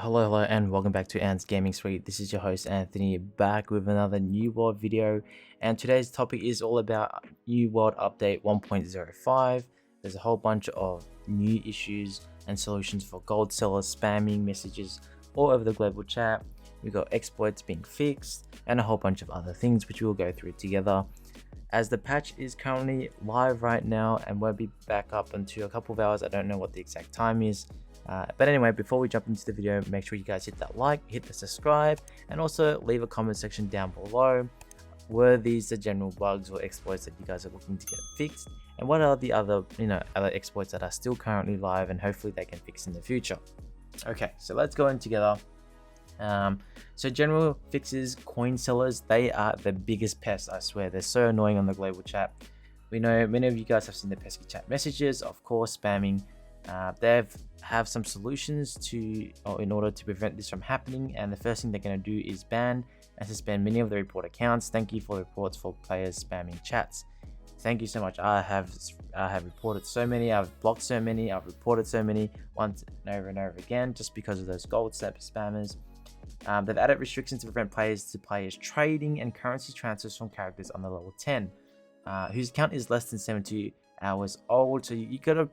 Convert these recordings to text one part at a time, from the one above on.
Hello, and welcome back to Ant's Gaming Suite. This is your host Anthony, back with another New World video, and today's topic is all about New World Update 1.05. There's a whole bunch of new issues and solutions for gold sellers spamming messages all over the global chat. We've got exploits being fixed and a whole bunch of other things which we'll go through together. As the patch is currently live right now and won't be back up until a couple of hours. I don't know what the exact time is. But anyway, before we jump into the video, make sure you guys hit that like, hit the subscribe, and also leave a comment section down below. Were these the general bugs or exploits that you guys are looking to get fixed? And what are the other exploits that are still currently live and hopefully they can fix in the future? Okay, so let's go in together. So general fixes, coin sellers, they are the biggest pest, I swear. They're so annoying on the global chat. We know many of you guys have seen the pesky chat messages, of course, spamming. They have some solutions in order to prevent this from happening, and the first thing they're going to do is ban and suspend many of the report accounts. Thank you for reports for players spamming chats. Thank you so much. I have reported so many, I've blocked so many, I've reported so many once and over again just because of those gold step spammers. They've added restrictions to prevent players trading and currency transfers from characters on the level 10 whose account is less than 72 hours old, so you gotta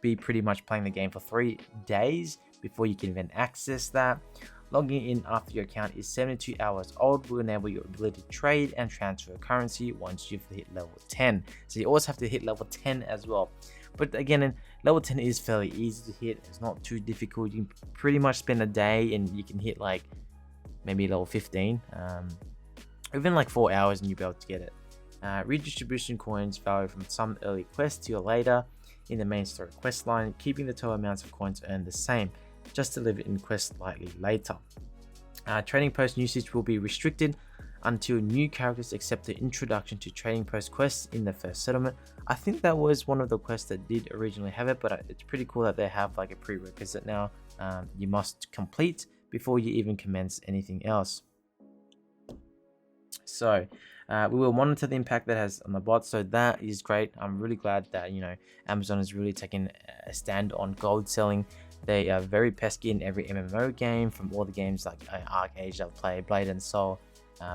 be pretty much playing the game for 3 days before you can even access that. Logging in after your account is 72 hours old will enable your ability to trade and transfer currency once you've hit level 10. So you always have to hit level 10 as well. But again, level 10 is fairly easy to hit. It's not too difficult. You can pretty much spend a day and you can hit like maybe level 15. Even like 4 hours and you'll be able to get it. Redistribution coins vary from some early quests to later in the main story quest line, keeping the total amounts of coins earned the same, just delivered in quests slightly later. Trading post usage will be restricted until new characters accept the introduction to trading post quests in the first settlement. I think that was one of the quests that did originally have it, but it's pretty cool that they have like a prerequisite now. You must complete before you even commence anything else. So we will monitor the impact that has on the bot, so that is great. I'm really glad that Amazon is really taking a stand on gold selling. They are very pesky in every MMO game, from all the games like Arcade I've played, Blade and Soul,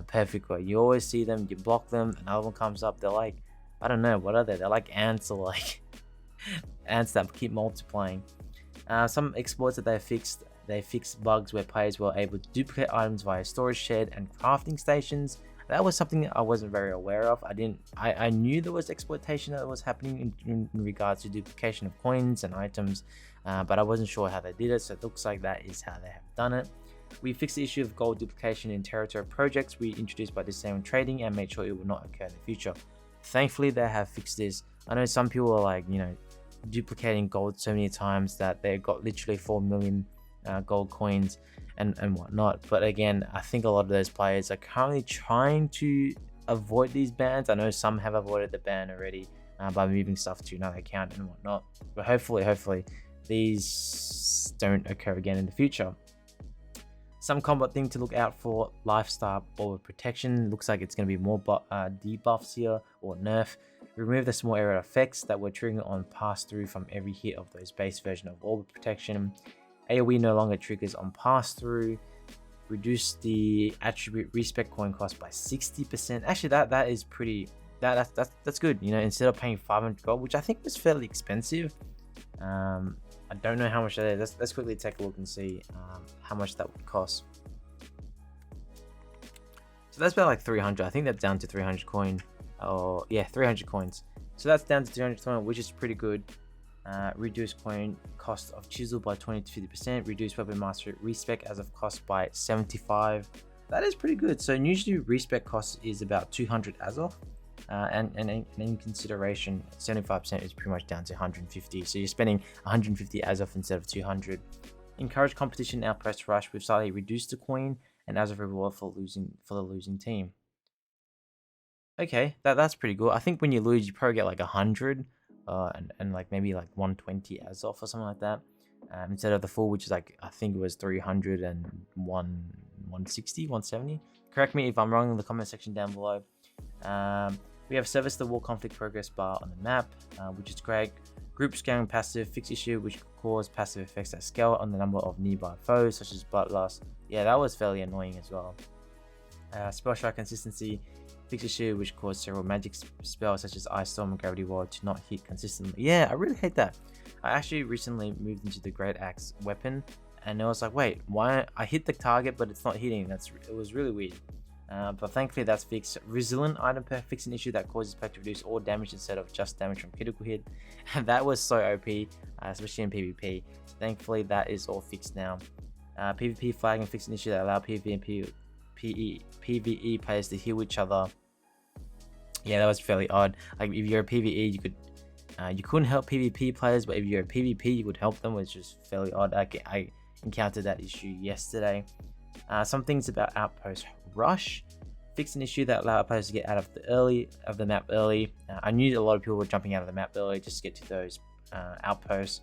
Perfect, where you always see them, you block them, another one comes up, they're like, I don't know, what are they? They're like ants, or like ants that keep multiplying. Some exploits that they fixed bugs where players were able to duplicate items via storage shed and crafting stations. That was something I wasn't very aware of. I knew there was exploitation that was happening in regards to duplication of coins and items, but I wasn't sure how they did it, so it looks like that is how they have done it. We fixed the issue of gold duplication in territory projects we introduced by disabling trading and made sure it will not occur in the future. Thankfully, they have fixed this. I know some people are like, duplicating gold so many times that they got literally 4 million gold coins and whatnot. But again, I think a lot of those players are currently trying to avoid these bans. I know some have avoided the ban already by moving stuff to another account and whatnot, but hopefully these don't occur again in the future. Some combat thing to look out for: lifestyle or protection. Looks like it's going to be more debuffs here, or nerf. Remove the small area effects that were triggering on pass through from every hit of those base version of orb protection. AoE no longer triggers on pass through. Reduce the attribute respec coin cost by 60%. Actually, that is pretty. That's good. Instead of paying 500 gold, which I think was fairly expensive. I don't know how much that is. Let's quickly take a look and see how much that would cost. So that's about like 300. I think that's down to 300 coin. Oh yeah, 300 coins. So that's down to 300 coin, which is pretty good. Reduce coin cost of chisel by 20 to 50%. Reduce weapon master respec as of cost by 75. That is pretty good. So usually respec cost is about 200 as of, and in consideration, 75% is pretty much down to 150. So you're spending 150 as of instead of 200. Encourage competition in Outpost Rush with slightly reduced the coin and as of reward for the losing team. Okay, that's pretty good. I think when you lose, you probably get like 100. And like maybe like 120 as off or something like that, instead of the full, which is like, I think it was 300 and 160, 170. Correct me if I'm wrong in the comment section down below. We have service the war conflict progress bar on the map, which is great. Group scaling passive fix issue, which could cause passive effects that scale on the number of nearby foes, such as Bloodlust. Yeah, that was fairly annoying as well. Spell strike consistency fix issue, which caused several magic spells such as Ice Storm and Gravity Ward to not hit consistently. Yeah, I really hate that. I actually recently moved into the Great Axe weapon, and I was like, wait, why I hit the target but it's not hitting? It was really weird. But thankfully that's fixed. Resilient item pack fix an issue that causes pack to reduce all damage instead of just damage from critical hit. And that was so OP, especially in PvP. So thankfully that is all fixed now. PvP flagging fix an issue that allow PvP and PvE players to heal each other. Yeah, that was fairly odd. Like if you're a PvE, you couldn't help PvP players, but if you're a PvP, you could help them, which is fairly odd. I encountered that issue yesterday. Some things about Outpost Rush fix an issue that allowed players to get out of the map early. I knew a lot of people were jumping out of the map early just to get to those outposts.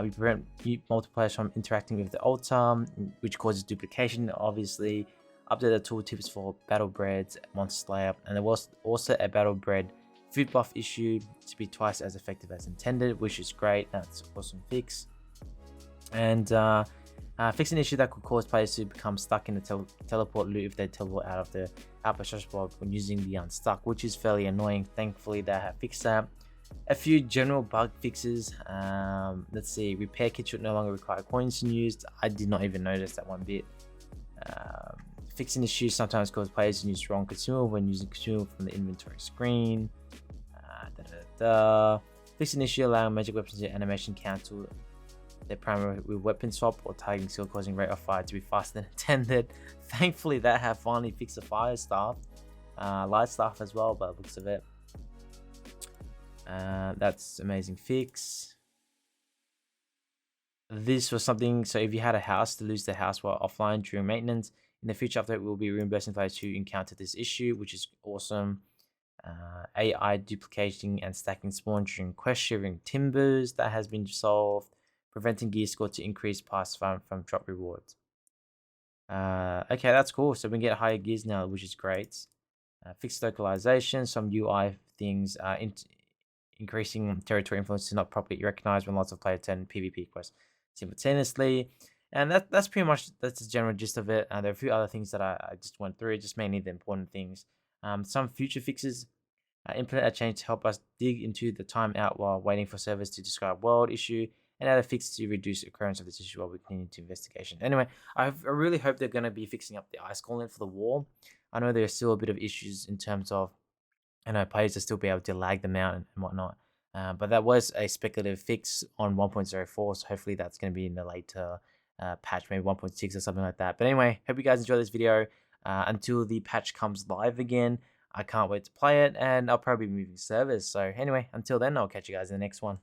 We prevent multipliers from interacting with the altar, which causes duplication, obviously. Update the tooltips for Battlebread's Monster Slayer, and there was also a Battlebread food buff issue to be twice as effective as intended, which is great. That's an awesome fix. And fix an issue that could cause players to become stuck in the teleport loop if they teleport out of the Outpost Rush block when using the Unstuck, which is fairly annoying. Thankfully, they have fixed that. A few general bug fixes. Let's see, repair kit should no longer require coins to use. I did not even notice that one bit. Fixing issues sometimes cause players to use wrong consumable when using consumable from the inventory screen. Fixing issue allowing magic weapons to animation cancel their primary with weapon swap or targeting skill, causing rate of fire to be faster than intended. Thankfully, they have finally fixed the fire staff, light staff as well, by the looks of it. That's amazing fix. This was something, so if you had a house to lose the house while offline during maintenance, in the future update we'll be reimbursing players who encounter this issue, which is awesome. AI duplicating and stacking spawn during quest sharing timbers, that has been solved. Preventing gear score to increase pass from drop rewards. Okay, that's cool. So we can get higher gears now, which is great. Fixed localization, some UI things, increasing territory influence to not properly recognize when lots of players attend PvP quests simultaneously. And that's pretty much, that's the general gist of it. There are a few other things that I just went through, just mainly the important things. Some future fixes. Implement a change to help us dig into the timeout while waiting for servers to describe world issue, and add a fix to reduce occurrence of this issue while we continue to investigation. Anyway, I really hope they're going to be fixing up the ice gauntlet for the wall. I know there's still a bit of issues in terms of, players will still be able to lag them out and whatnot. But that was a speculative fix on 1.04, so hopefully that's going to be in the later patch, maybe 1.6 or something like that. But anyway, hope you guys enjoy this video. Until the patch comes live again, I can't wait to play it, and I'll probably be moving servers. So anyway, until then, I'll catch you guys in the next one.